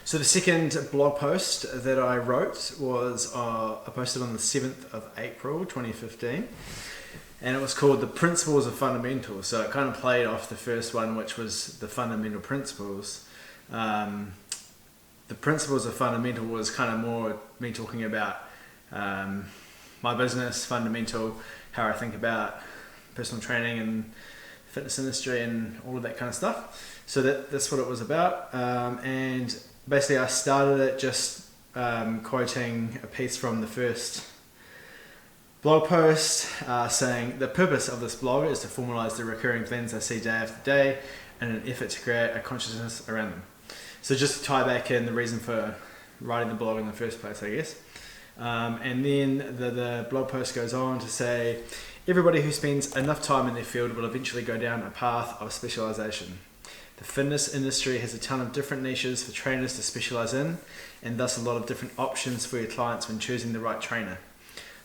So the second blog post that I wrote was I posted on the 7th of April 2015, and it was called The Principles of Fundamentals. So it kind of played off the first one, which was the fundamental principles. The Principles of Fundamental was kind of more me talking about my business, fundamental, how I think about personal training and fitness industry and all of that kind of stuff. So that's what it was about. And basically I started it just quoting a piece from the first blog post saying, the purpose of this blog is to formalise the recurring things I see day after day in an effort to create a consciousness around them. So just to tie back in the reason for writing the blog in the first place, I guess. And then the blog post goes on to say, everybody who spends enough time in their field will eventually go down a path of specialisation. The fitness industry has a ton of different niches for trainers to specialise in, and thus a lot of different options for your clients when choosing the right trainer.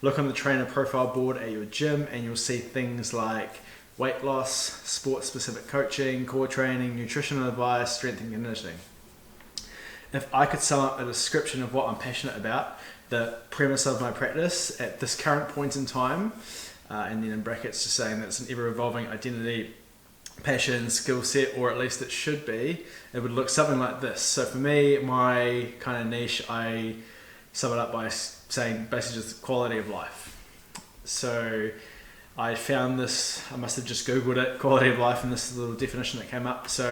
Look on the trainer profile board at your gym and you'll see things like weight loss, sport-specific coaching, core training, nutritional advice, strength and conditioning. If I could sum up a description of what I'm passionate about, the premise of my practice at this current point in time, and then in brackets just saying that it's an ever-evolving identity, passion, skill set, or at least it should be, it would look something like this. So for me, my kind of niche, I sum it up by saying basically just quality of life. So I found this, I must have just Googled it, quality of life, and this is a little definition that came up. So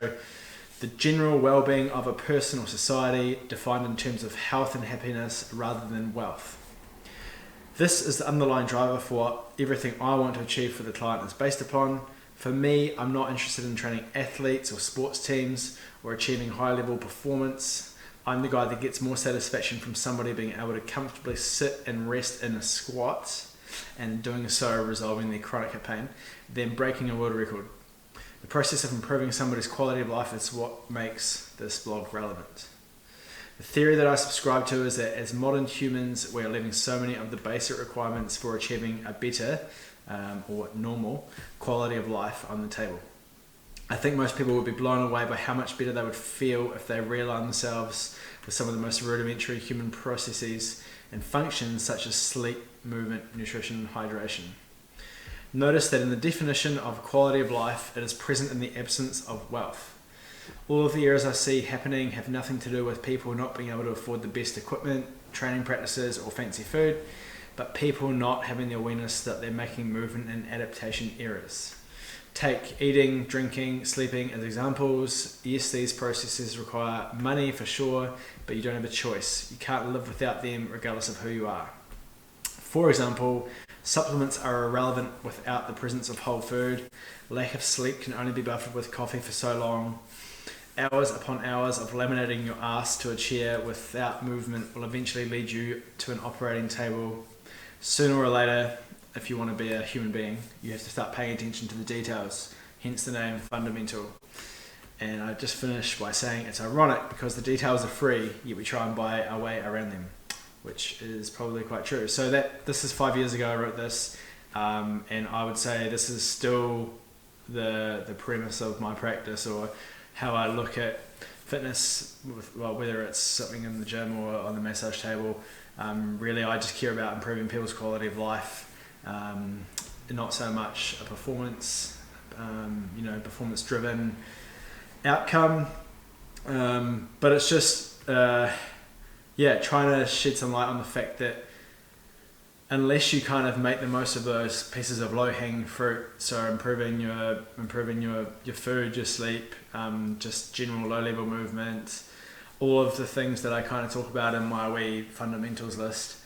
the general well-being of a person or society defined in terms of health and happiness rather than wealth. This is the underlying driver for what everything I want to achieve for the client is based upon. For me, I'm not interested in training athletes or sports teams or achieving high-level performance. I'm the guy that gets more satisfaction from somebody being able to comfortably sit and rest in a squat and doing so resolving their chronic hip pain than breaking a world record. The process of improving somebody's quality of life is what makes this blog relevant. The theory that I subscribe to is that as modern humans, we are leaving so many of the basic requirements for achieving a better or normal quality of life on the table. I think most people would be blown away by how much better they would feel if they realign themselves with some of the most rudimentary human processes and functions such as sleep, movement, nutrition, and hydration. Notice that in the definition of quality of life, it is present in the absence of wealth. All of the errors I see happening have nothing to do with people not being able to afford the best equipment, training practices, or fancy food, but people not having the awareness that they're making movement and adaptation errors. Take eating, drinking, sleeping as examples. Yes, these processes require money for sure, but you don't have a choice. You can't live without them regardless of who you are. For example, supplements are irrelevant without the presence of whole food. Lack of sleep can only be buffered with coffee for so long. Hours upon hours of laminating your ass to a chair without movement will eventually lead you to an operating table. Sooner or later, if you want to be a human being, you have to start paying attention to the details, hence the name fundamental. And I just finished by saying it's ironic because the details are free, yet we try and buy our way around them, which is probably quite true. So this is 5 years ago I wrote this, and I would say this is still the premise of my practice, or how I look at fitness, whether it's something in the gym or on the massage table. Really, I just care about improving people's quality of life, not so much a performance, performance-driven outcome. But it's just, trying to shed some light on the fact that unless you kind of make the most of those pieces of low-hanging fruit, so improving your food, your sleep, just general low-level movement, all of the things that I kind of talk about in my wee fundamentals list,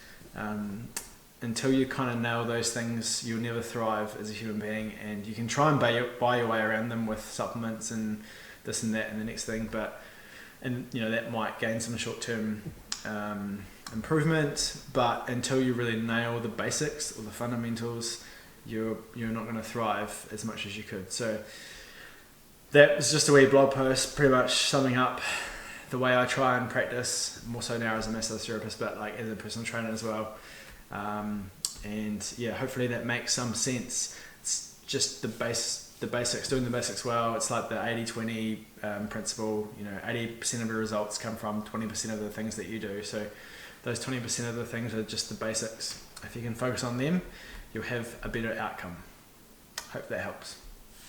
until you kind of nail those things, you'll never thrive as a human being. And you can try and buy your way around them with supplements and this and that and the next thing, that might gain some short-term improvement, but until you really nail the basics or the fundamentals, you're not going to thrive as much as you could. So that was just a wee blog post, pretty much summing up the way I try and practice, more so now as a massage therapist, but like as a personal trainer as well. And hopefully that makes some sense. It's just the the basics, doing the basics well. It's like the 80-20 principle. 80% of your results come from 20% of the things that you do. So those 20% of the things are just the basics. If you can focus on them, you'll have a better outcome. Hope that helps.